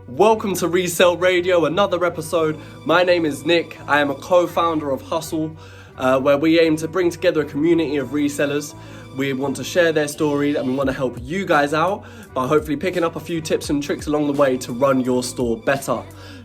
Welcome to Resell Radio, another episode. My name is Nick. I am a co-founder of Hustle, where we aim to bring together a community of resellers. We want to share their story and we want to help you guys out by hopefully picking up a few tips and tricks along the way to run your store better.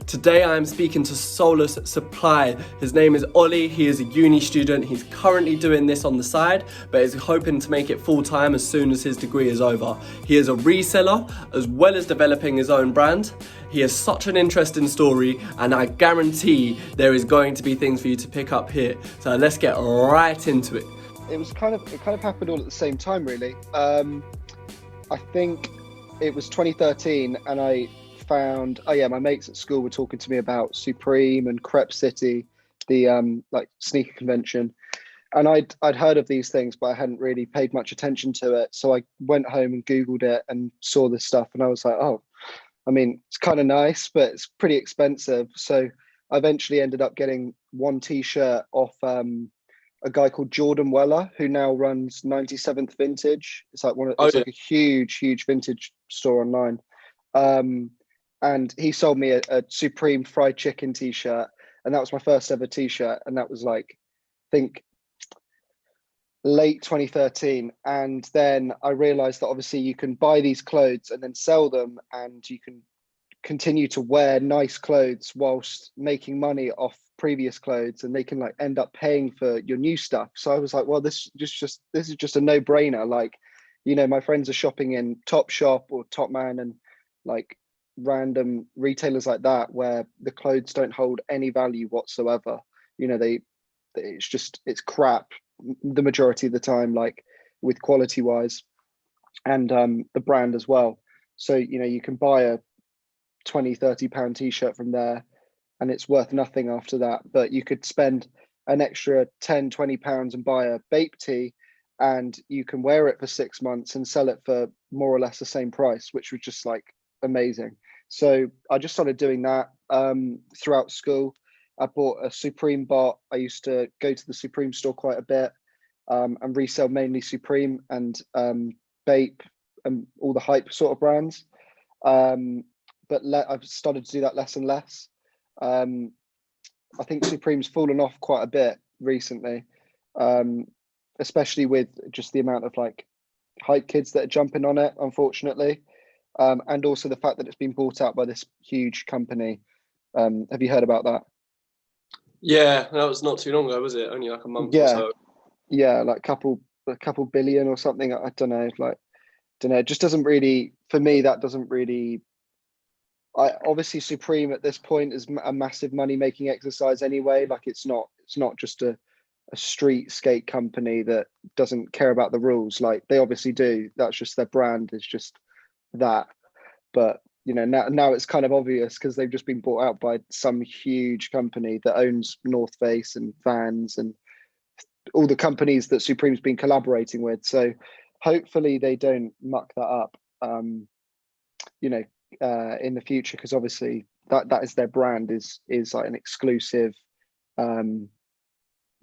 Today I am speaking to Solus Supply. His name is Ollie. He is a uni student. He's currently doing this on the side, but is hoping to make it full time as soon as his degree is over. He is a reseller as well as developing his own brand. He has such an interesting story, and I guarantee there is going to be things for you to pick up here. So let's get right into it. It kind of happened all at the same time, really. I think it was 2013, and I found, my mates at school were talking to me about Supreme and Crep City, the like sneaker convention, and I'd heard of these things, but I hadn't really paid much attention to it. So I went home and Googled it and saw this stuff, and I was like, oh, I mean, it's kind of nice, but it's pretty expensive. So I eventually ended up getting one T-shirt off a guy called Jordan Weller, who now runs 97th Vintage. It's like like a huge vintage store online. And he sold me a Supreme fried chicken T-shirt, and that was my first ever T-shirt, and that was like, I think, late 2013. And then I realized that obviously you can buy these clothes and then sell them, and you can continue to wear nice clothes whilst making money off previous clothes, and they can like end up paying for your new stuff. So I was like, well, this is just a no-brainer. Like, you know, my friends are shopping in Topshop or Topman and like random retailers like that, where the clothes don't hold any value whatsoever. You know, it's crap the majority of the time, like with quality wise, and the brand as well. So, you know, you can buy a 20-30 pound T-shirt from there and it's worth nothing after that, but you could spend an extra 10-20 pounds and buy a Bape tee, and you can wear it for 6 months and sell it for more or less the same price, which was just like amazing. So I just started doing that throughout school. I bought a Supreme bot. I used to go to the Supreme store quite a bit and resell mainly Supreme and Bape and all the hype sort of brands. But I've started to do that less and less. I think Supreme's fallen off quite a bit recently, especially with just the amount of like hype kids that are jumping on it, unfortunately. And also the fact that it's been bought out by this huge company. Have you heard about that? Yeah, that was not too long ago, was it? Only like a month or so. Yeah, like a couple billion or something. I don't know. It just doesn't really, for me, that doesn't really. Obviously Supreme at this point is a massive money making exercise anyway. Like it's not just a street skate company that doesn't care about the rules. Like they obviously do. That's just their brand is just that. But you know, now it's kind of obvious because they've just been bought out by some huge company that owns North Face and Vans and all the companies that Supreme's been collaborating with. So hopefully they don't muck that up. You know, in the future, because obviously that is their brand, is like an exclusive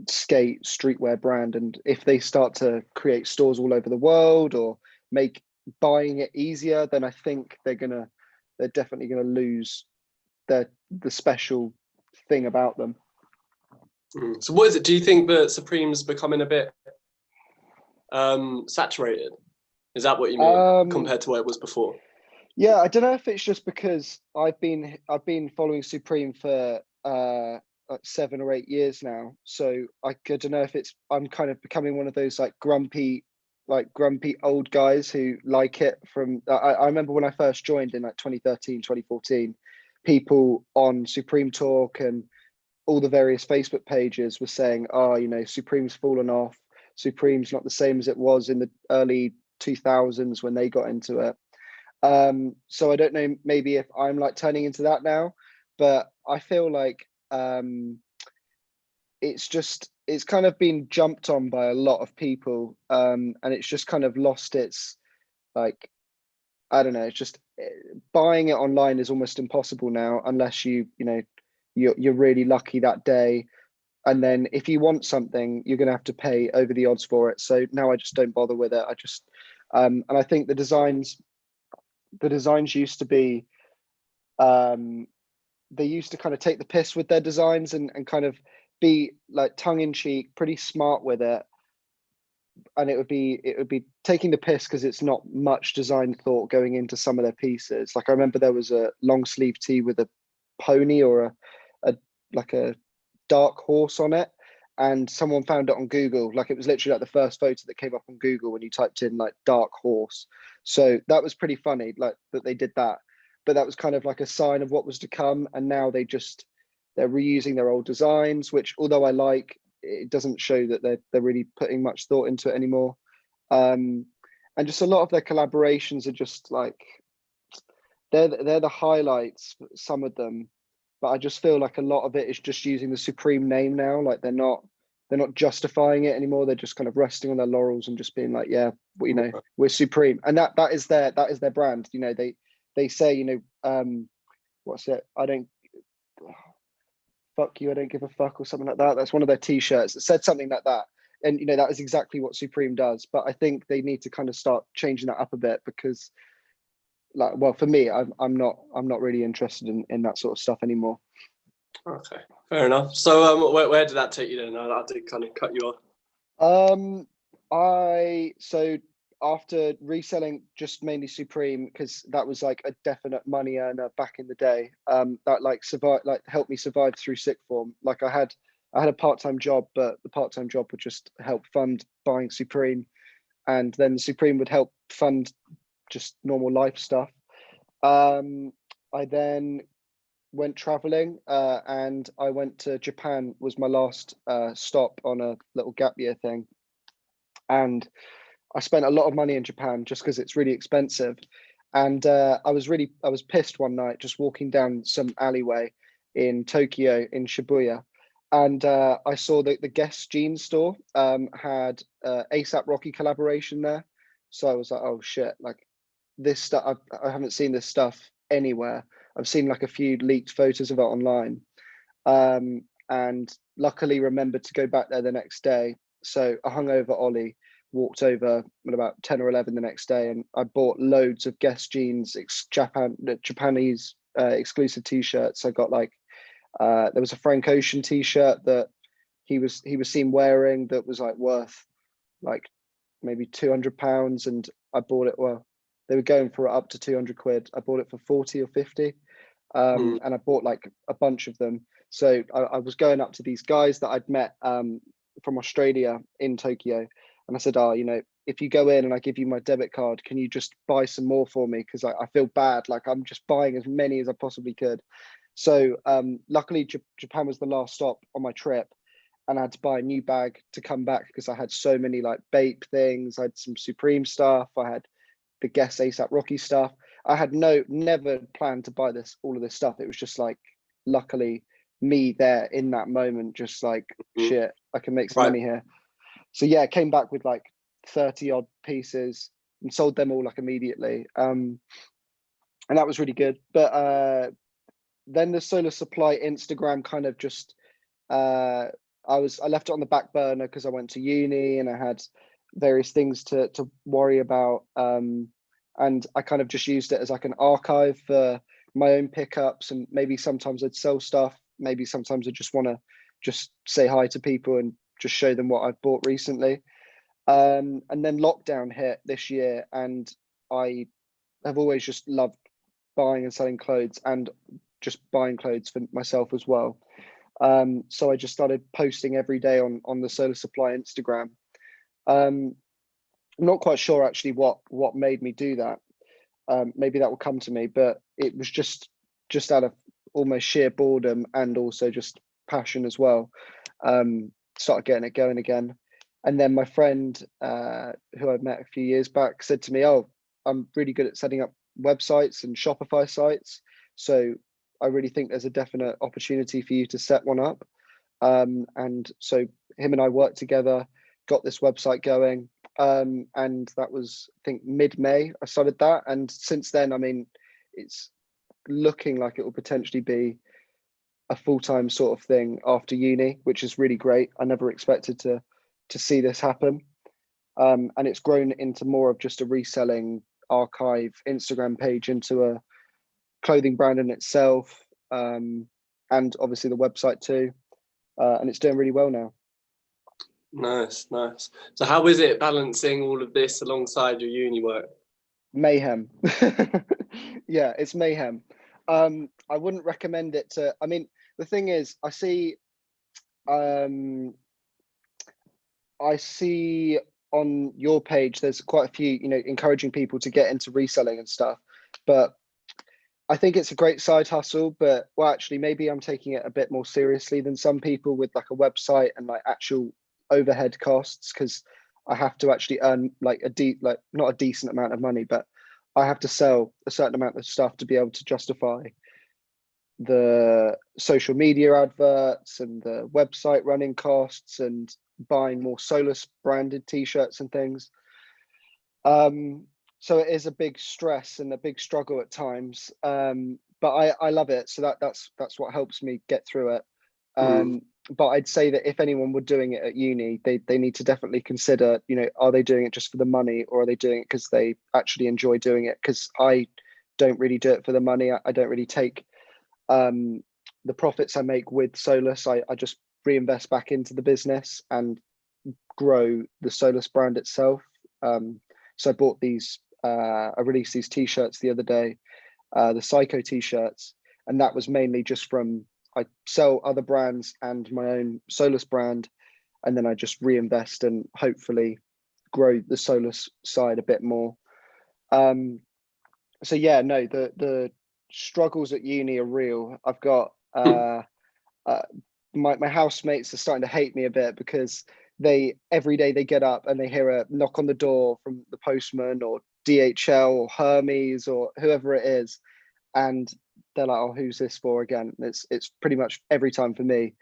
skate streetwear brand, and if they start to create stores all over the world or make buying it easier, then I think they're definitely gonna lose the special thing about them. So what is it? Do you think that Supreme's becoming a bit saturated? Is that what you mean compared to what it was before? Yeah, I don't know if it's just because I've been following Supreme for like 7 or 8 years now. So I don't know if I'm kind of becoming one of those like grumpy old guys who like it from. I remember when I first joined in like 2013, 2014, people on Supreme Talk and all the various Facebook pages were saying, oh, you know, Supreme's fallen off. Supreme's not the same as it was in the early 2000s when they got into it. So I don't know, maybe if I'm like turning into that now, but I feel like it's kind of been jumped on by a lot of people, and it's just kind of lost its, like, I don't know, it's just buying it online is almost impossible now unless you're really lucky that day, and then if you want something you're going to have to pay over the odds for it. So now I just don't bother with it. I just and I think the designs used to be they used to kind of take the piss with their designs and kind of be like tongue-in-cheek, pretty smart with it. And it would be taking the piss because it's not much design thought going into some of their pieces. Like I remember there was a long sleeve tee with a pony or a like a dark horse on it, and someone found it on Google. Like it was literally like the first photo that came up on Google when you typed in like dark horse. So that was pretty funny, like that they did that. But that was kind of like a sign of what was to come. And now they're reusing their old designs, which although I like, it doesn't show that they're really putting much thought into it anymore. And just a lot of their collaborations are just like they're the highlights, some of them, but I just feel like a lot of it is just using the Supreme name now. Like they're not justifying it anymore. They're just kind of resting on their laurels and just being like, yeah, well, you know, we're Supreme, and that is their brand. You know, they say, you know, what's it? I don't fuck you, I don't give a fuck, or something like that. That's one of their t-shirts that said something like that. And you know, that is exactly what Supreme does. But I think they need to kind of start changing that up a bit, because like, well, for me, I'm not really interested in that sort of stuff anymore. Okay, fair enough. So where did that take you then? I did kind of cut you off. So after reselling just mainly Supreme, because that was like a definite money earner back in the day, that like helped me survive through sixth form. Like I had a part-time job, but the part-time job would just help fund buying Supreme, and then Supreme would help fund just normal life stuff. I then went traveling, and I went to Japan, was my last stop on a little gap year thing. And I spent a lot of money in Japan just because it's really expensive. And I was pissed one night just walking down some alleyway in Tokyo, in Shibuya. And I saw that the Guess jeans store had ASAP Rocky collaboration there. So I was like, oh shit, like this stuff, I haven't seen this stuff anywhere. I've seen like a few leaked photos of it online. And luckily remembered to go back there the next day. So a hungover Ollie walked over at about 10 or 11 the next day, and I bought loads of Guess jeans, Japanese exclusive t-shirts. I got like there was a Frank Ocean t-shirt that he was seen wearing that was like worth like maybe £200, and I bought it. Well, they were going for up to 200 quid. I bought it for 40 or 50, and I bought like a bunch of them. So I was going up to these guys that I'd met from Australia in Tokyo, and I said, oh, you know, if you go in and I give you my debit card, can you just buy some more for me? Because I feel bad. Like I'm just buying as many as I possibly could. So luckily, Japan was the last stop on my trip, and I had to buy a new bag to come back because I had so many like Bape things. I had some Supreme stuff. I had the Guess ASAP Rocky stuff. I had never planned to buy all of this stuff. It was just like, luckily, me there in that moment, just like, shit, I can make some money here. So yeah, came back with like 30 odd pieces and sold them all like immediately. And that was really good. But then the Solus Supply Instagram kind of just, I left it on the back burner because I went to uni and I had various things to worry about. And I kind of just used it as like an archive for my own pickups, and maybe sometimes I'd sell stuff. Maybe sometimes I just want to just say hi to people and just show them what I've bought recently. And then lockdown hit this year, and I have always just loved buying and selling clothes, and just buying clothes for myself as well. So I just started posting every day on the Solar Supply Instagram. I'm not quite sure actually what made me do that. Maybe that will come to me, but it was just out of almost sheer boredom and also just passion as well. Started getting it going again. And then my friend, who I met a few years back, said to me, oh, I'm really good at setting up websites and Shopify sites. So I really think there's a definite opportunity for you to set one up. And so him and I worked together, got this website going. And that was, I think, mid-May I started that. And since then, I mean, it's looking like it will potentially be a full-time sort of thing after uni, which is really great. I never expected to see this happen. And it's grown into more of just a reselling archive Instagram page into clothing brand in itself, and obviously the website too, and it's doing really well now. Nice. So how is it balancing all of this alongside your uni work? Mayhem. Yeah, it's mayhem. I wouldn't recommend it to, I mean, the thing is, I see on your page there's quite a few, encouraging people to get into reselling and stuff, but I think it's a great side hustle. But well, actually, maybe I'm taking it a bit more seriously than some people with like a website and like actual overhead costs, because I have to actually earn like not a decent amount of money, but I have to sell a certain amount of stuff to be able to justify the social media adverts and the website running costs and buying more Solus branded t-shirts and things. So it is a big stress and a big struggle at times. But I love it. So that's what helps me get through it. But I'd say that if anyone were doing it at uni, they need to definitely consider, are they doing it just for the money, or are they doing it because they actually enjoy doing it? Because I don't really do it for the money. I don't really take the profits I make with Solus. I just reinvest back into the business and grow the Solus brand itself. So I bought these, I released these t-shirts the other day, the Psycho t-shirts, and that was mainly just from, I sell other brands and my own Solus brand, and then I just reinvest and hopefully grow the Solus side a bit more. So yeah, no, the struggles at uni are real. I've got my housemates are starting to hate me a bit, because every day they get up and they hear a knock on the door from the postman or DHL or Hermes or whoever it is, and they're like, "Oh, who's this for again?" It's pretty much every time for me.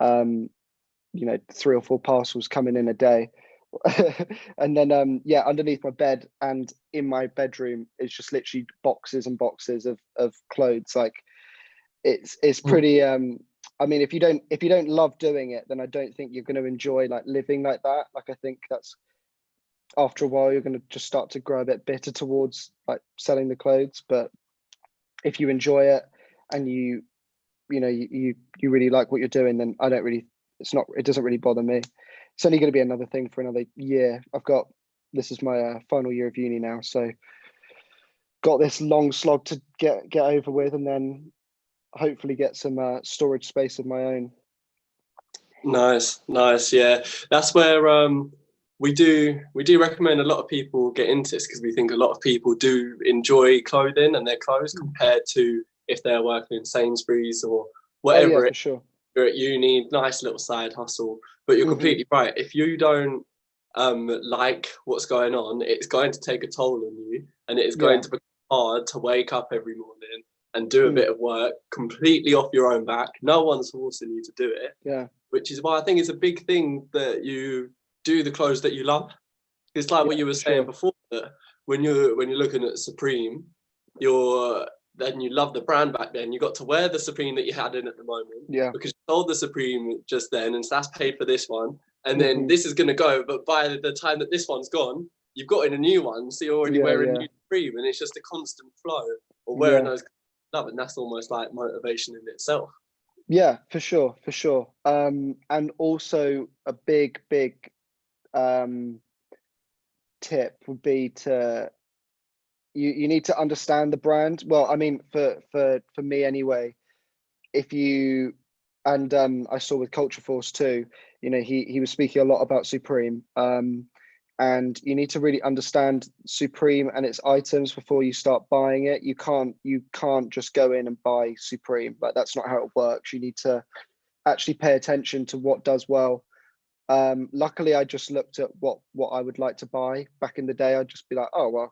3 or 4 parcels coming in a day. And then underneath my bed and in my bedroom it's just literally boxes and boxes of clothes. Like it's pretty I mean, if you don't love doing it, then I don't think you're going to enjoy like living like that. Like I think that's, after a while you're going to just start to grow a bit bitter towards like selling the clothes. But if you enjoy it and you really like what you're doing, then it doesn't really bother me. It's only going to be another thing for another year. This is my final year of uni now, so got this long slog to get over with, and then hopefully get some storage space of my own. Nice. Yeah, that's where we do recommend a lot of people get into this, because we think a lot of people do enjoy clothing and their clothes compared to if they're working in Sainsbury's or whatever. Oh, yeah, for sure. You're at uni, nice little side hustle. But you're completely right. If you don't like what's going on, it's going to take a toll on you, and it is going to be hard to wake up every morning and do a bit of work completely off your own back. No one's forcing you to do it. Yeah. Which is why I think it's a big thing that you do the clothes that you love. It's like what you were saying before, that when you're looking at Supreme, then you love the brand back then. You got to wear the Supreme that you had in at the moment. Yeah. Because you sold the Supreme just then, and so that's paid for this one. And then this is going to go, but by the time that this one's gone, you've got in a new one, so you're already wearing new Supreme, and it's just a constant flow of wearing those love, and that's almost like motivation in itself. Yeah, for sure. And also a big tip would be to you need to understand the brand. Well, I mean, for me anyway, if you and I saw with Culture Force too, he was speaking a lot about Supreme, and you need to really understand Supreme and its items before you start buying it. You can't just go in and buy Supreme. Like, that's not how it works. You need to actually pay attention to what does well. Luckily, I just looked at what I would like to buy. Back in the day, I'd just be like, oh well,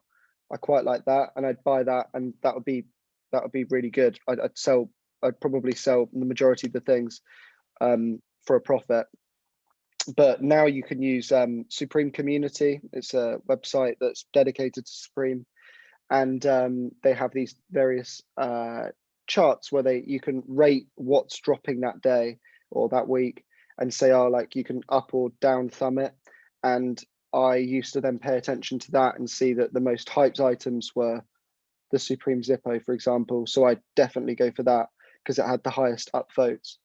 I quite like that, and I'd buy that, and that would be really good. I'd probably sell the majority of the things for a profit. But now you can use Supreme Community. It's a website that's dedicated to Supreme, and they have these various charts where you can rate what's dropping that day or that week, and say, oh, like you can up or down thumb it. And I used to then pay attention to that and see that the most hyped items were the Supreme Zippo, for example. So I definitely go for that because it had the highest upvotes.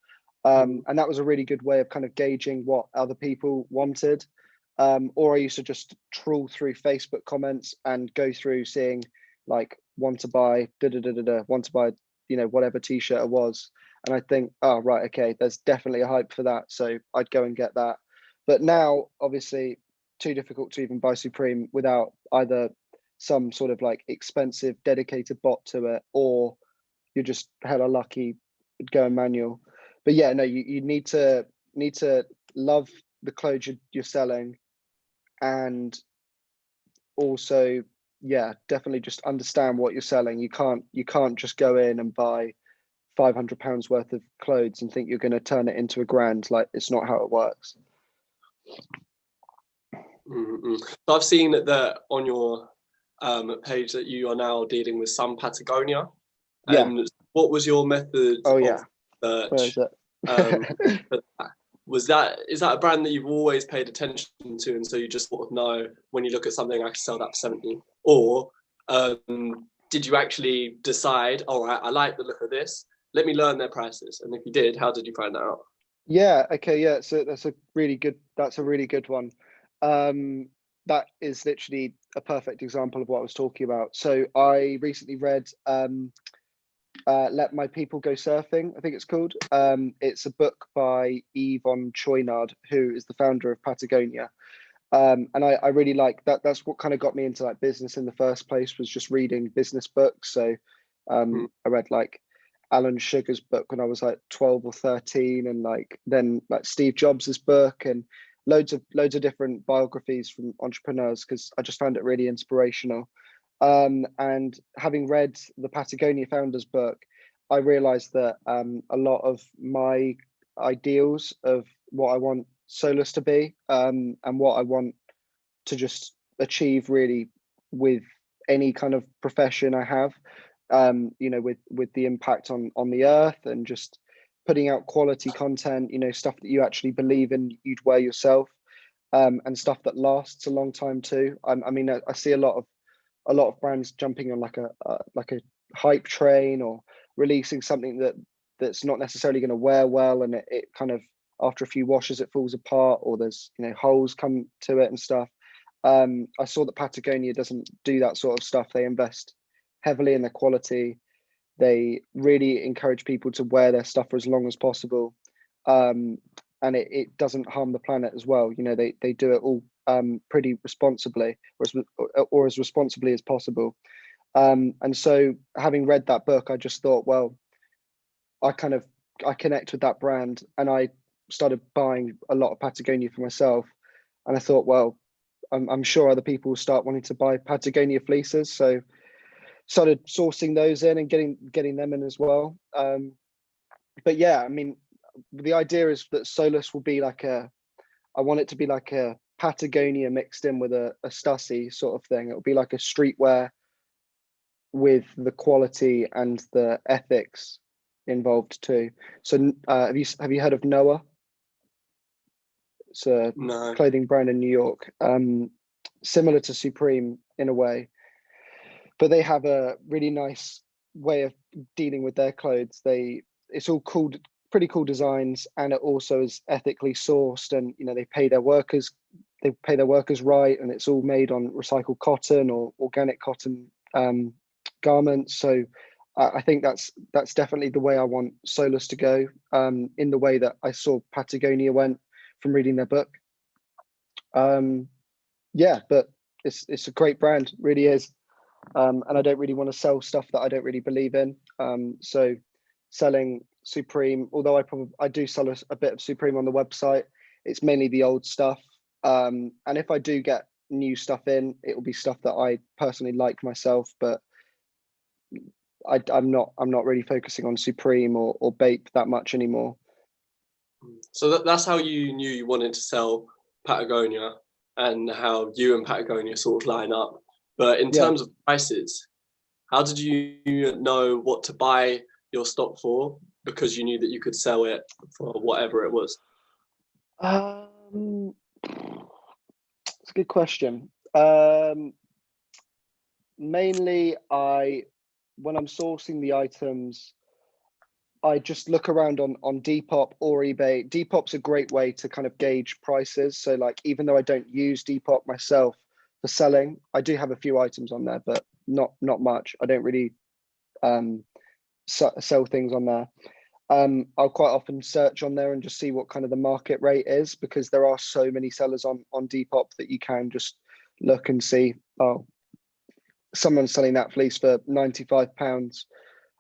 And that was a really good way of kind of gauging what other people wanted. Or I used to just trawl through Facebook comments and go through seeing like want to buy want to buy, whatever t-shirt it was. And I think, oh, right, okay, there's definitely a hype for that. So I'd go and get that. But now, obviously, too difficult to even buy Supreme without either some sort of like expensive dedicated bot to it, or you're just hella lucky going manual. But yeah, no, you need to love the clothes you're selling, and also, yeah, definitely just understand what you're selling. You can't just go in and buy £500 worth of clothes and think you're going to turn it into £1,000. Like, it's not how it works. So I've seen that on your page that you are now dealing with some Patagonia. Yeah. And what was your method Oh, of yeah. search? Where is it? Is that a brand that you've always paid attention to, and so you just sort of know when you look at something, I can sell that for 70? Or did you actually decide, all right, I like the look of this, let me learn their prices? And if you did, how did you find that out? Yeah, okay, yeah. So that's a really good one. That is literally a perfect example of what I was talking about. So I recently read Let My People Go Surfing, I think it's called. It's a book by Yvonne Choynard, who is the founder of Patagonia. And I really like that. That's what kind of got me into like business in the first place, was just reading business books. So I read like Alan Sugar's book when I was like 12 or 13, and then Steve Jobs's book, and loads of different biographies from entrepreneurs, because I just found it really inspirational. And having read the Patagonia founders book, I realized that a lot of my ideals of what I want Solus to be, and what I want to just achieve really with any kind of profession I have, with the impact on the earth, and just putting out quality content, stuff that you actually believe in, you'd wear yourself, and stuff that lasts a long time too. I see a lot of brands jumping on like a hype train, or releasing something that's not necessarily going to wear well, and it kind of, after a few washes, it falls apart, or there's holes come to it and stuff. I saw that Patagonia doesn't do that sort of stuff. They invest heavily in their quality. They really encourage people to wear their stuff for as long as possible, and it doesn't harm the planet as well. They do it all pretty responsibly, or as responsibly as possible. And so, having read that book, I just thought, well, I connect with that brand, and I started buying a lot of Patagonia for myself. And I thought, well, I'm sure other people will start wanting to buy Patagonia fleeces, so started sourcing those in and getting them in as well. But yeah, I mean, the idea is that Solus will be I want it to be like a Patagonia mixed in with a Stussy sort of thing. It'll be like a streetwear with the quality and the ethics involved too. So have you heard of Noah? It's a clothing brand in New York, similar to Supreme in a way, but they have a really nice way of dealing with their clothes. It's all cool, pretty cool designs, and it also is ethically sourced, and they pay their workers right, and it's all made on recycled cotton or organic cotton garments. So I think that's definitely the way I want Solus to go, in the way that I saw Patagonia went from reading their book. Yeah, but it's a great brand, really is. And I don't really want to sell stuff that I don't really believe in. So selling Supreme, although I do sell a bit of Supreme on the website, it's mainly the old stuff. And if I do get new stuff in, it will be stuff that I personally like myself, but I'm not really focusing on Supreme or Bape that much anymore. So that's how you knew you wanted to sell Patagonia, and how you and Patagonia sort of line up. But in terms of prices, how did you know what to buy your stock for? Because you knew that you could sell it for whatever it was. It's a good question. Mainly, I when I'm sourcing the items, I just look around on Depop or eBay. Depop's a great way to kind of gauge prices. So like, even though I don't use Depop myself for selling, I do have a few items on there, but not much. I don't really sell things on there. I'll quite often search on there and just see what kind of the market rate is, because there are so many sellers on Depop that you can just look and see, oh, someone's selling that fleece for £95.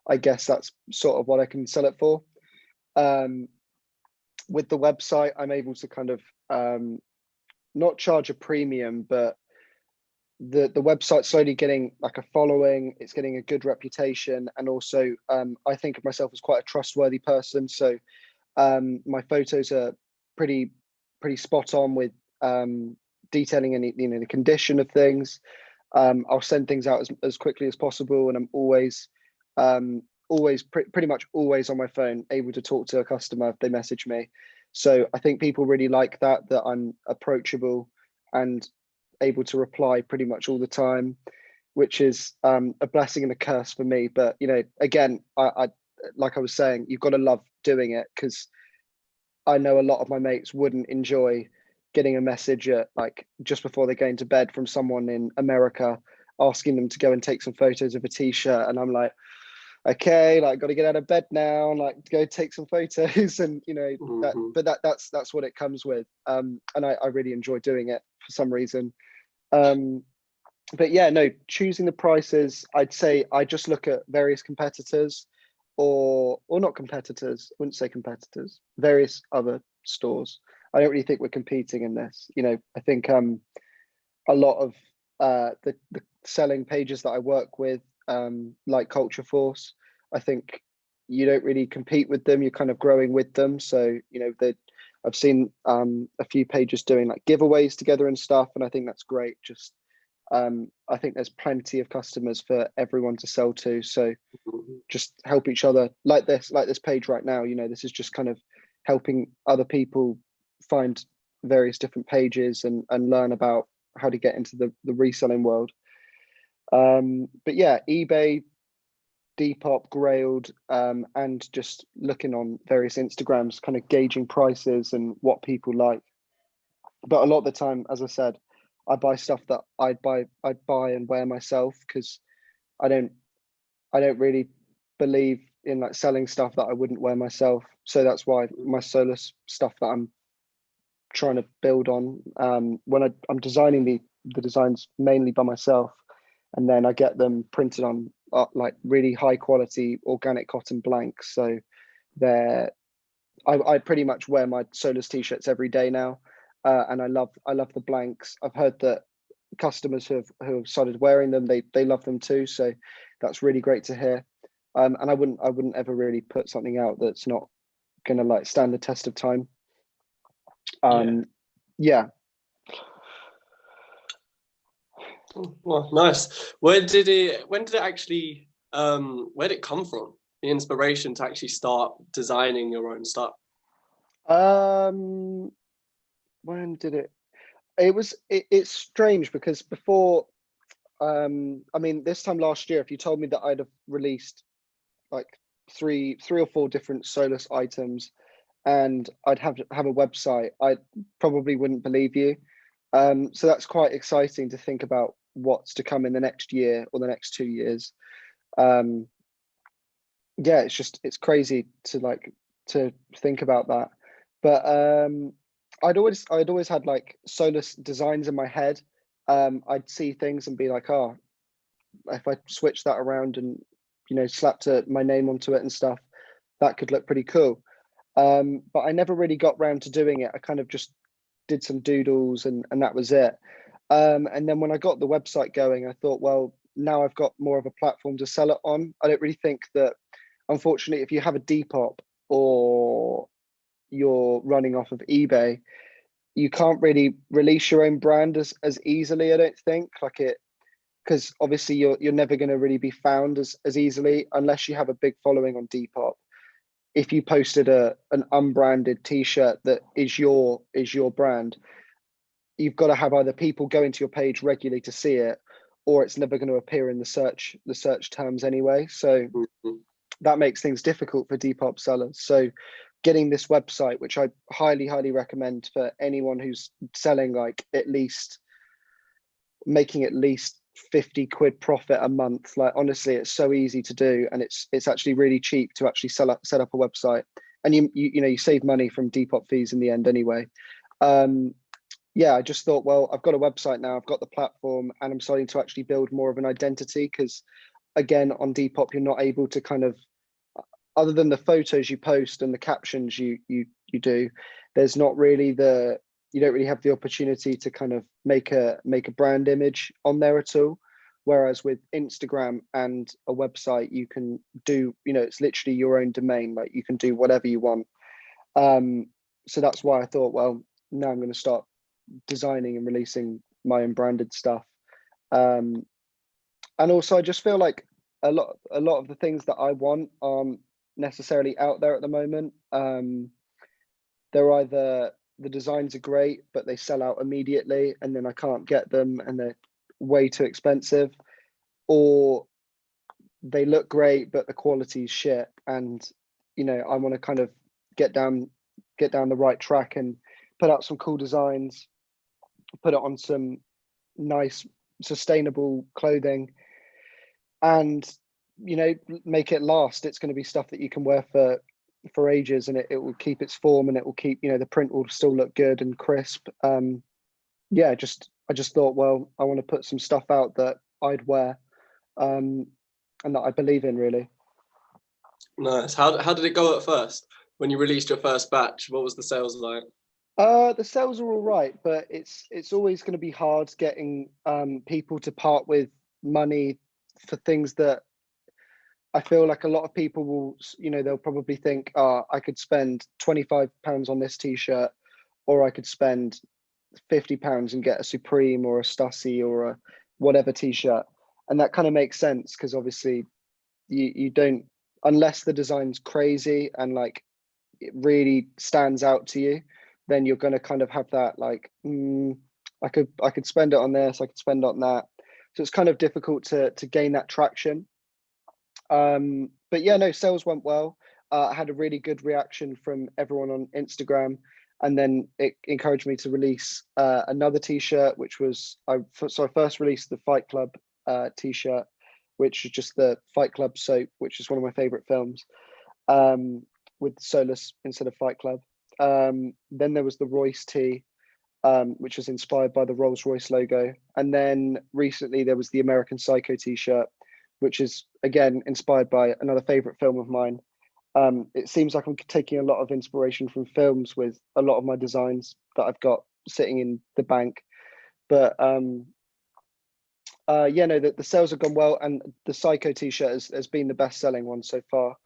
I guess that's sort of what I can sell it for. With the website, I'm able to kind of not charge a premium, but the website's slowly getting like a following. It's getting a good reputation, and also I think of myself as quite a trustworthy person. So my photos are pretty spot on with detailing any, the condition of things. I'll send things out as quickly as possible, and I'm always pretty much always on my phone, able to talk to a customer if they message me. So I think people really like that I'm approachable and able to reply pretty much all the time, which is a blessing and a curse for me. But again, I like I was saying, you've got to love doing it, because I know a lot of my mates wouldn't enjoy getting a message at like just before they're going to bed from someone in America asking them to go and take some photos of a t-shirt, and I'm like, okay, like, got to get out of bed now and like go take some photos. And that's what it comes with. And I really enjoy doing it for some reason. But yeah, no, choosing the prices, I'd say I just look at various competitors, or not competitors, I wouldn't say competitors, various other stores. I don't really think we're competing in this. I think a lot of the selling pages that I work with, like Culture Force, I think you don't really compete with them, you're kind of growing with them. So I've seen a few pages doing like giveaways together and stuff, and I think that's great. Just I think there's plenty of customers for everyone to sell to, so just help each other, like this page right now. This is just kind of helping other people find various different pages and learn about how to get into the reselling world. But yeah, eBay, Depop, Grailed, and just looking on various Instagrams, kind of gauging prices and what people like. But a lot of the time, as I said, I buy stuff that I'd buy and wear myself, because I don't really believe in like selling stuff that I wouldn't wear myself. So that's why my Solus stuff that I'm trying to build on, when I'm designing the designs mainly by myself, and then I get them printed on like really high quality organic cotton blanks. So I pretty much wear my Solus t-shirts every day now, and I love the blanks. I've heard that customers who have started wearing them, they love them too. So that's really great to hear. And I wouldn't ever really put something out that's not gonna like stand the test of time. Yeah. Well, nice. When did it actually where did it come from, the inspiration to actually start designing your own stuff? When did it's strange, because before, I mean, this time last year, if you told me that I'd have released like three or four different Solus items and I'd have a website, I probably wouldn't believe you. So that's quite exciting to think about what's to come in the next year or the next 2 years. Yeah, it's crazy to think about that. But I'd always had like Solus designs in my head. I'd see things and be like, oh, if I switch that around and slapped my name onto it and stuff, that could look pretty cool. But I never really got round to doing it. I kind of just did some doodles and that was it. And then when I got the website going, I thought, well, now I've got more of a platform to sell it on. I don't really think that, unfortunately, if you have a Depop or you're running off of eBay, you can't really release your own brand as easily, I don't think, because obviously you're never going to really be found as easily unless you have a big following on Depop. If you posted an unbranded t-shirt that is your brand, you've got to have either people going to your page regularly to see it, or it's never going to appear in the search terms anyway. So Mhm. that makes things difficult for Depop sellers. So getting this website, which I highly recommend for anyone who's selling, like at least making at least 50 quid profit a month. Like honestly, it's so easy to do, and it's actually really cheap to actually set up a website, and you save money from Depop fees in the end anyway. Yeah, I just thought, well, I've got a website now, I've got the platform, and I'm starting to actually build more of an identity, because again, on Depop, you're not able to kind of, other than the photos you post and the captions you do, there's not really you don't really have the opportunity to kind of make a brand image on there at all. Whereas with Instagram and a website, you can do, it's literally your own domain, like you can do whatever you want. So that's why I thought, well, now I'm going to start designing and releasing my own branded stuff. And also I just feel like a lot of the things that I want aren't necessarily out there at the moment. They're either, the designs are great but they sell out immediately and then I can't get them and they're way too expensive, or they look great but the quality's shit, and I want to kind of get down the right track and put out some cool designs, put it on some nice sustainable clothing, and make it last. It's going to be stuff that you can wear for ages, and it will keep its form, and it will keep, the print will still look good and crisp. Yeah, I just thought, well, I want to put some stuff out that I'd wear, and that I believe in, really. Nice. How did it go at first when you released your first batch? What was the sales like? The sales are all right, but it's always going to be hard getting people to part with money for things that I feel like a lot of people will, they'll probably think, oh, I could spend £25 on this t-shirt, or I could spend £50 and get a Supreme or a Stussy or a whatever t-shirt. And that kind of makes sense, because obviously you don't, unless the design's crazy and like it really stands out to you, then you're going to kind of have that like, I could spend it on this, I could spend it on that. So it's kind of difficult to gain that traction. But yeah, no, sales went well. I had a really good reaction from everyone on Instagram, and then it encouraged me to release another t-shirt, which was I first released the Fight Club t-shirt, which is just the Fight Club soap, which is one of my favorite films, with Solus instead of Fight Club. Then there was the Royce tee, which was inspired by the Rolls-Royce logo, and then recently there was the American Psycho t-shirt, which is again inspired by another favorite film of mine. It seems like I'm taking a lot of inspiration from films with a lot of my designs that I've got sitting in the bank. But yeah, no, the sales have gone well, and the Psycho t-shirt has been the best selling one so far.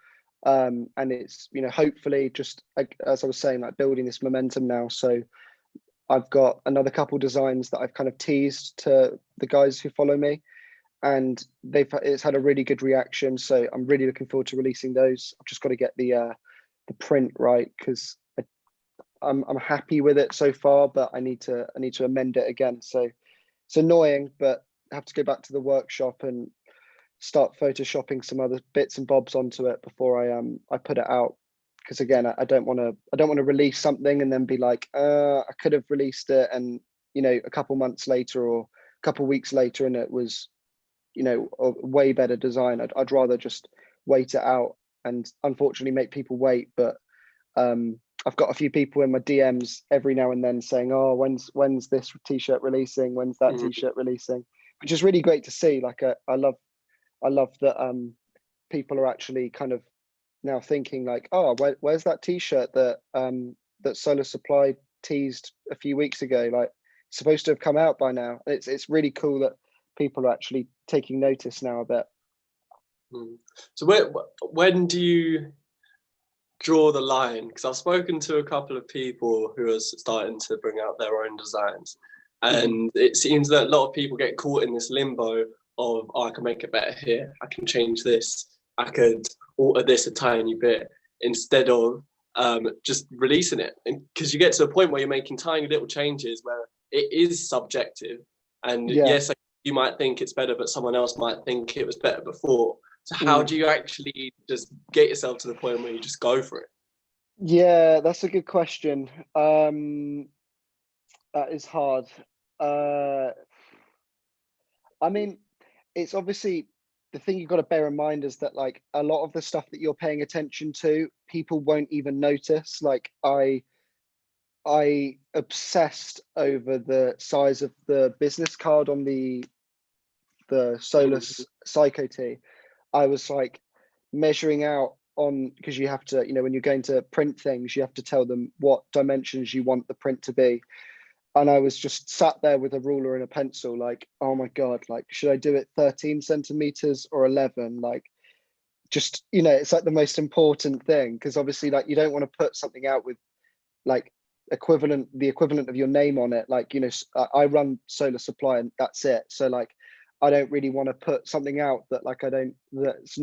And it's, hopefully, just as I was saying, like building this momentum now. So I've got another couple designs that I've kind of teased to the guys who follow me, and it's had a really good reaction. So I'm really looking forward to releasing those. I've just got to get the print right, because I'm happy with it so far, but I need to amend it again. So it's annoying, but I have to go back to the workshop and start photoshopping some other bits and bobs onto it before I put it out. Because again, I don't want to release something and then be like, I could have released it, and a couple months later or a couple weeks later, and it was a way better design. I'd rather just wait it out, and unfortunately make people wait. But I've got a few people in my DMs every now and then saying, oh, when's this t-shirt releasing, when's that t-shirt releasing, which is really great to see. Like I love that people are actually kind of now thinking like, oh, where's that t-shirt that that Solus Supply teased a few weeks ago, like it's supposed to have come out by now. It's really cool that people are actually taking notice now a bit. So when do you draw the line? Because I've spoken to a couple of people who are starting to bring out their own designs, and it seems that a lot of people get caught in this limbo of, oh, I can make it better here, I can change this, I could alter this a tiny bit, instead of just releasing it. And because you get to a point where you're making tiny little changes where it is subjective, and Yeah. yes, you might think it's better, but someone else might think it was better before. So how do you actually just get yourself to the point where you just go for it? Yeah, that's a good question. That is hard. I mean, it's obviously the thing you've got to bear in mind is that like a lot of the stuff that you're paying attention to, people won't even notice. Like I obsessed over the size of the business card on the Solus Psycho T. I was like measuring out on, because you have to, when you're going to print things, you have to tell them what dimensions you want the print to be. And I was just sat there with a ruler and a pencil, like, oh my God, like, should I do it 13 centimeters or 11? Like, just, it's like the most important thing, because obviously, like, you don't want to put something out with like the equivalent of your name on it. Like, I run Solus Supply and that's it. So like, I don't really want to put something out that like, that's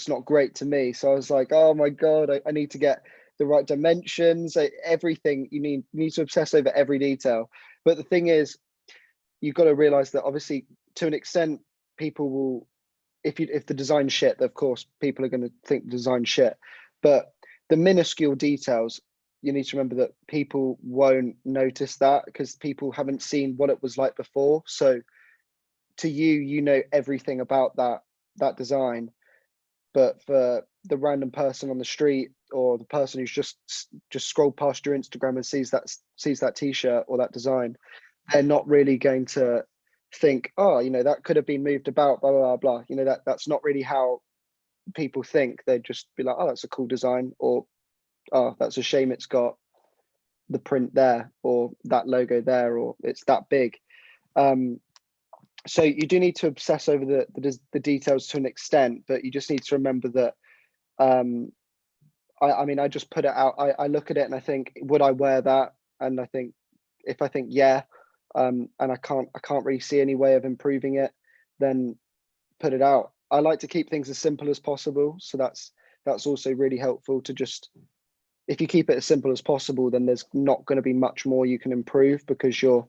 not great to me. So I was like, oh my God, I need to get the right dimensions, everything. You need to obsess over every detail. But the thing is, you've got to realize that obviously to an extent, people will, if the design's shit, of course, people are going to think the design shit. But the minuscule details, you need to remember that people won't notice that because people haven't seen what it was like before. So to you, everything about that design. But for the random person on the street or the person who's just scrolled past your Instagram and sees that t-shirt or that design, they're not really going to think, oh, that could have been moved about, blah, blah, blah, blah. That's not really how people think. They'd just be like, oh, that's a cool design, or oh, that's a shame it's got the print there or that logo there or it's that big. So you do need to obsess over the details to an extent, but you just need to remember that I mean, I just put it out. I look at it and I think, would I wear that? And I think, if I think yeah, and I can't really see any way of improving it, then put it out. I like to keep things as simple as possible, so that's also really helpful. To just, if you keep it as simple as possible, then there's not going to be much more you can improve, because you're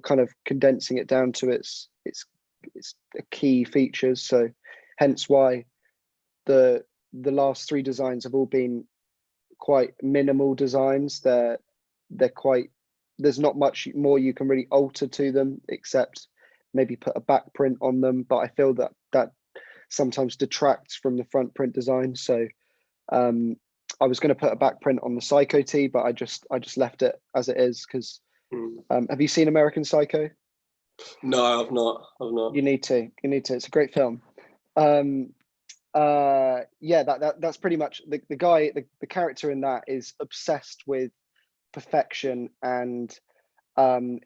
kind of condensing it down to its key features. So hence why the last 3 designs have all been quite minimal designs. They're quite, there's not much more you can really alter to them except maybe put a back print on them, but I feel that sometimes detracts from the front print design. So I was going to put a back print on the Psycho T, but I just left it as it is, because have you seen American Psycho? No, I've not. You need to. It's a great film. Yeah, that's pretty much the guy. The character in that is obsessed with perfection, and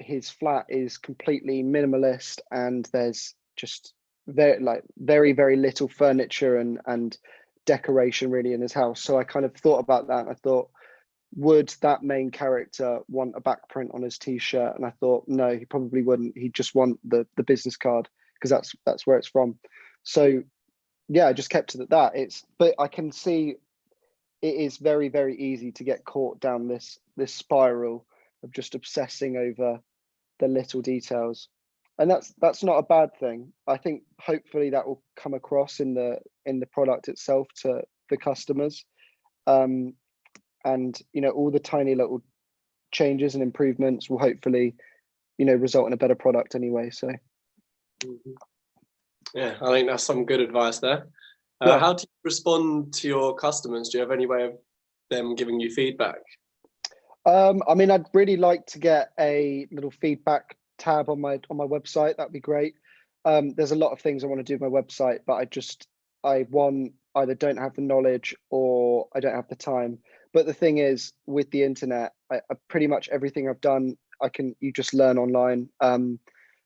his flat is completely minimalist, and there's just very very little furniture and decoration really in his house. So I kind of thought about that, and I thought, would that main character want a back print on his t-shirt? And I thought, no, he probably wouldn't. He'd just want the business card, because that's where it's from. So yeah, I just kept it at that. But I can see it is very very easy to get caught down this spiral of just obsessing over the little details, and that's not a bad thing. I think hopefully that will come across in the product itself to the customers, and all the tiny little changes and improvements will hopefully result in a better product anyway. So yeah, I think that's some good advice there. Yeah. How do you respond to your customers? Do you have any way of them giving you feedback? I mean, I'd really like to get a little feedback tab on my website. That'd be great. There's a lot of things I want to do with my website, but I either don't have the knowledge or I don't have the time. But the thing is, with the internet, I pretty much everything I've done, you just learn online.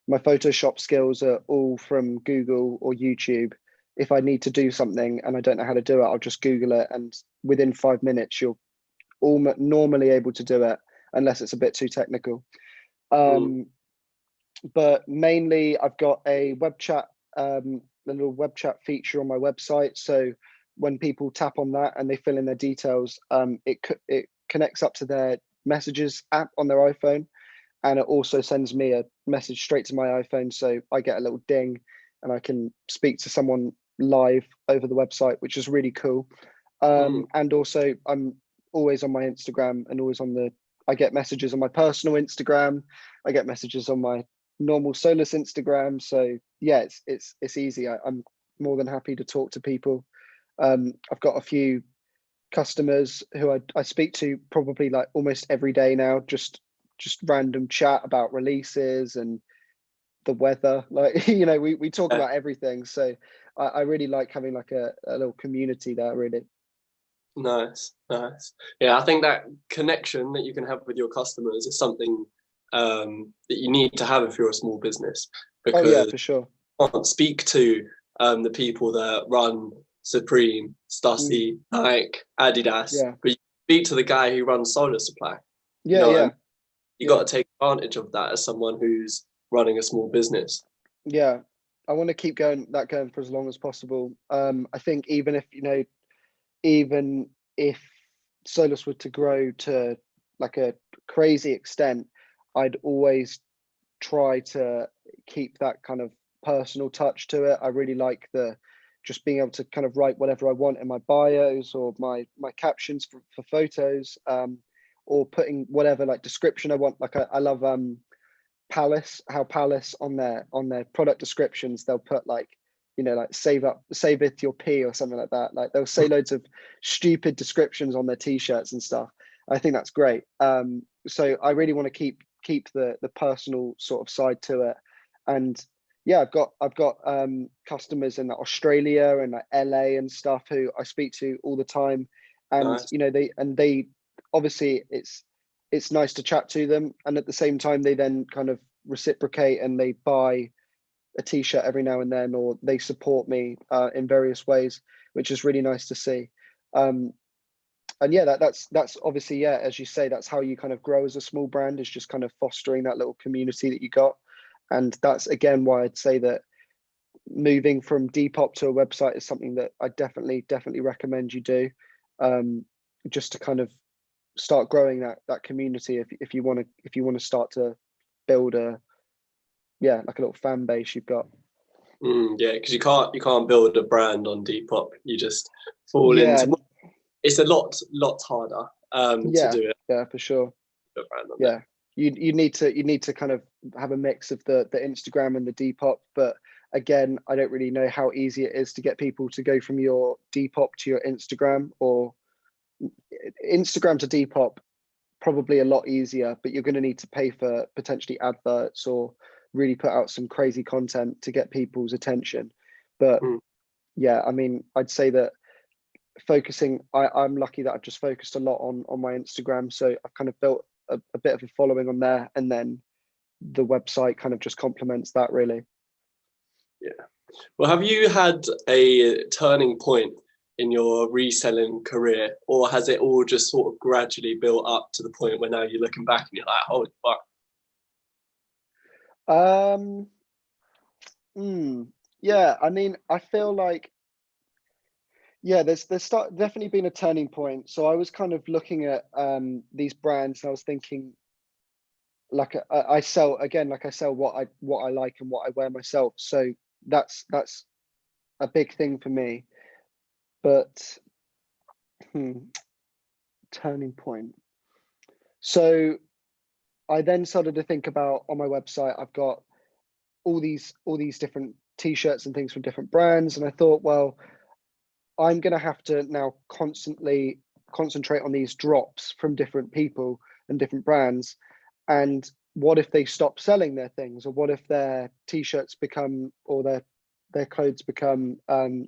My Photoshop skills are all from Google or YouTube. If I need to do something and I don't know how to do it, I'll just Google it, and within 5 minutes, you're normally able to do it, unless it's a bit too technical. But mainly, I've got a web chat, a little web chat feature on my website. So when people tap on that and they fill in their details, it connects up to their messages app on their iPhone, and it also sends me a message straight to my iPhone, so I get a little ding and I can speak to someone live over the website, which is really cool. And also I'm always on my Instagram and always on the, I get messages on my personal Instagram, I get messages on my normal Solus Instagram. So yeah, it's easy. I'm more than happy to talk to people. I've got a few customers who I speak to probably like almost every day now, just random chat about releases and the weather. Like, you know, we talk about everything. So I really like having like a little community there, really. Nice. Yeah, I think that connection that you can have with your customers is something that you need to have if you're a small business, Oh yeah, because for sure. you can't speak to the people that run Supreme, Stussy, Nike, Adidas, Yeah. but you speak to the guy who runs Solus Supply. You Yeah, know what I yeah. mean? You got to take advantage of that as someone who's running a small business. Yeah. I want to keep going for as long as possible. I think even if, you know, even if Solus were to grow to like a crazy extent, I'd always try to keep that kind of personal touch to it. I really like the just being able to kind of write whatever I want in my bios or my captions for photos, or putting whatever like description I want. Like I love Palace, how Palace on their product descriptions, they'll put like, you know, like saveth your P or something like that. Like they'll say loads of stupid descriptions on their t-shirts and stuff. I think that's great. So I really want to keep the personal sort of side to it. And yeah, I've got customers in like Australia and like LA and stuff who I speak to all the time. And Nice. you know, they obviously it's nice to chat to them, and at the same time they then kind of reciprocate and they buy a t-shirt every now and then, or they support me in various ways, which is really nice to see. And yeah, that's obviously, yeah, as you say, that's how you kind of grow as a small brand, is just kind of fostering that little community that you got. And that's again why I'd say that moving from Depop to a website is something that I definitely recommend you do, just to kind of start growing that community if you want to start to build like a little fan base you've got. Yeah, because you can't build a brand on Depop. You just fall Yeah, into. It's a lot harder to yeah, do it. yeah, for sure. A brand on Yeah, you need to kind of have a mix of the Instagram and the Depop, but again, I don't really know how easy it is to get people to go from your Depop to your Instagram, or Instagram to Depop. Probably a lot easier, but you're going to need to pay for potentially adverts or really put out some crazy content to get people's attention. But that. yeah, I mean, I'd say that I'm lucky that I've just focused a lot on my Instagram, so I've kind of built a bit of a following on there, and then the website kind of just complements that, really. Yeah. Well, have you had a turning point in your reselling career, or has it all just sort of gradually built up to the point where now you're looking back and you're like, holy fuck? Yeah, I mean, I feel like, yeah, there's definitely been a turning point. So I was kind of looking at these brands, and I was thinking, like, I sell what I like and what I wear myself. So that's a big thing for me. But turning point. So I then started to think about, on my website, I've got all these different t-shirts and things from different brands, and I thought, well, I'm going to have to now constantly concentrate on these drops from different people and different brands. And what if they stop selling their things, or what if their t-shirts become, or their clothes become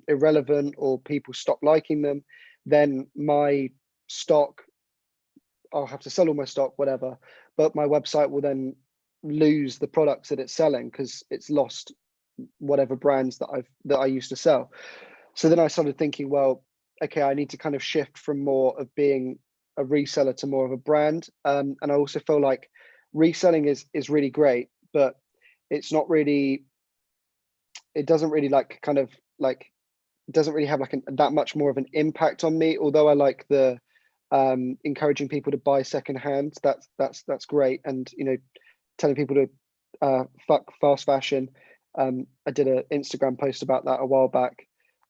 irrelevant, or people stop liking them? Then my stock, I'll have to sell all my stock, whatever, but my website will then lose the products that it's selling because it's lost whatever brands that I used to sell. So then I started thinking, well, okay, I need to kind of shift from more of being a reseller to more of a brand. And I also feel like reselling is really great, but it's not really, it doesn't really like kind of like, it doesn't really have like that much more of an impact on me. Although I like the encouraging people to buy secondhand, that's great. And you know, telling people to fuck fast fashion. I did an Instagram post about that a while back.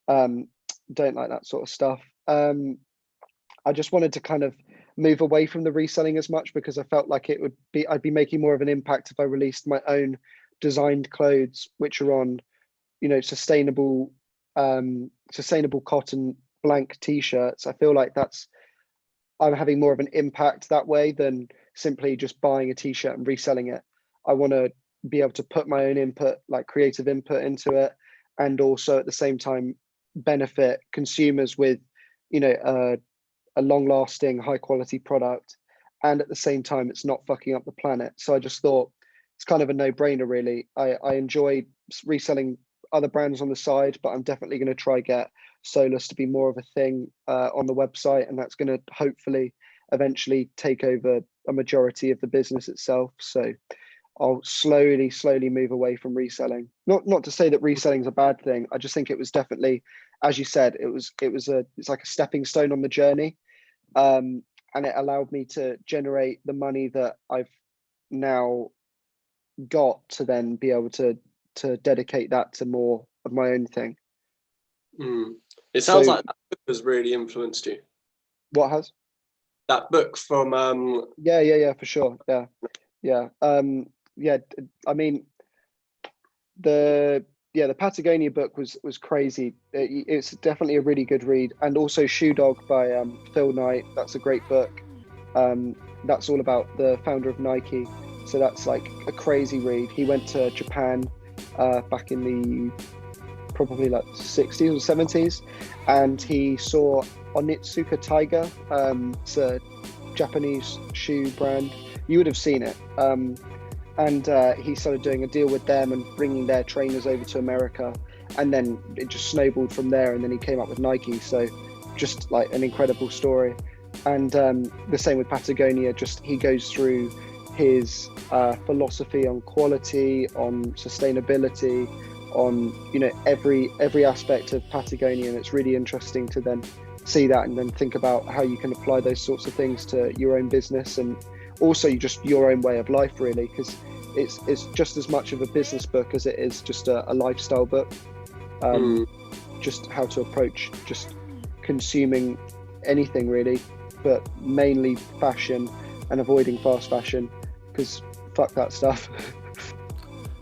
Don't like that sort of stuff. I just wanted to kind of move away from the reselling as much, because I felt like I'd be making more of an impact if I released my own designed clothes, which are on, sustainable cotton blank t-shirts. I feel like I'm having more of an impact that way than simply just buying a t-shirt and reselling it. I want to be able to put my own input, like creative input into it, and also at the same time benefit consumers with, a long-lasting, high-quality product, and at the same time it's not fucking up the planet. So I just thought it's kind of a no-brainer, really. I enjoy reselling other brands on the side, but I'm definitely going to try get Solus to be more of a thing on the website, and that's going to hopefully eventually take over a majority of the business itself. So I'll slowly move away from reselling. Not to say that reselling is a bad thing. I just think it was definitely, as you said, it's like a stepping stone on the journey, and it allowed me to generate the money that I've now got to then be able to dedicate that to more of my own thing. It sounds like that book has really influenced you. What has? That book from Yeah, for sure. Yeah. I mean, the Patagonia book was crazy. It's definitely a really good read. And also Shoe Dog by Phil Knight. That's a great book. That's all about the founder of Nike. So that's like a crazy read. He went to Japan back in the probably like 60s or 70s, and he saw Onitsuka Tiger. It's a Japanese shoe brand. You would have seen it. And he started doing a deal with them and bringing their trainers over to America, and then it just snowballed from there, and then he came up with Nike. So just like an incredible story. And the same with Patagonia, just he goes through his philosophy on quality, on sustainability, on every aspect of Patagonia, and it's really interesting to then see that and then think about how you can apply those sorts of things to your own business, and also just your own way of life, really, because it's just as much of a business book as it is just a lifestyle book. Just how to approach just consuming anything, really, but mainly fashion and avoiding fast fashion, because fuck that stuff.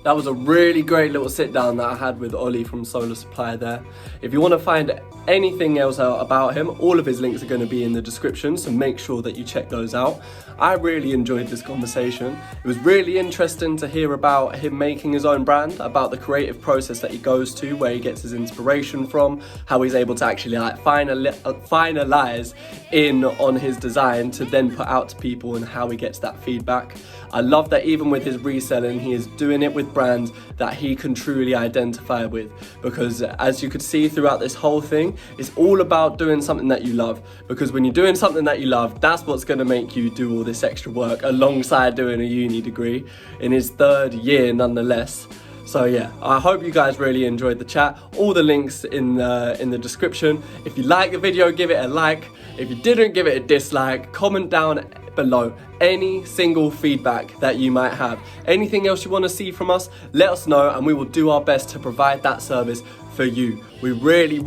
That was a really great little sit down that I had with Ollie from Solus Supply there. If you want to find anything else out about him, all of his links are going to be in the description, so make sure that you check those out. I really enjoyed this conversation. It was really interesting to hear about him making his own brand, about the creative process that he goes to, where he gets his inspiration from, how he's able to actually like finalize in on his design to then put out to people, and how he gets that feedback. I love that even with his reselling, he is doing it with brands that he can truly identify with, because as you could see throughout this whole thing, it's all about doing something that you love, because when you're doing something that you love, that's what's going to make you do all this extra work alongside doing a uni degree in his third year nonetheless. So yeah, I hope you guys really enjoyed the chat. All the links in the description. If you like the video, give it a like. If you didn't, give it a dislike. Comment down below any single feedback that you might have. Anything else you want to see from us, let us know, and we will do our best to provide that service for you. We really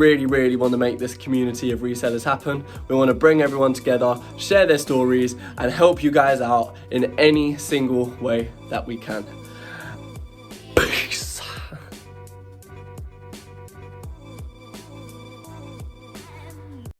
want to make this community of resellers happen. We want to bring everyone together, share their stories, and help you guys out in any single way that we can.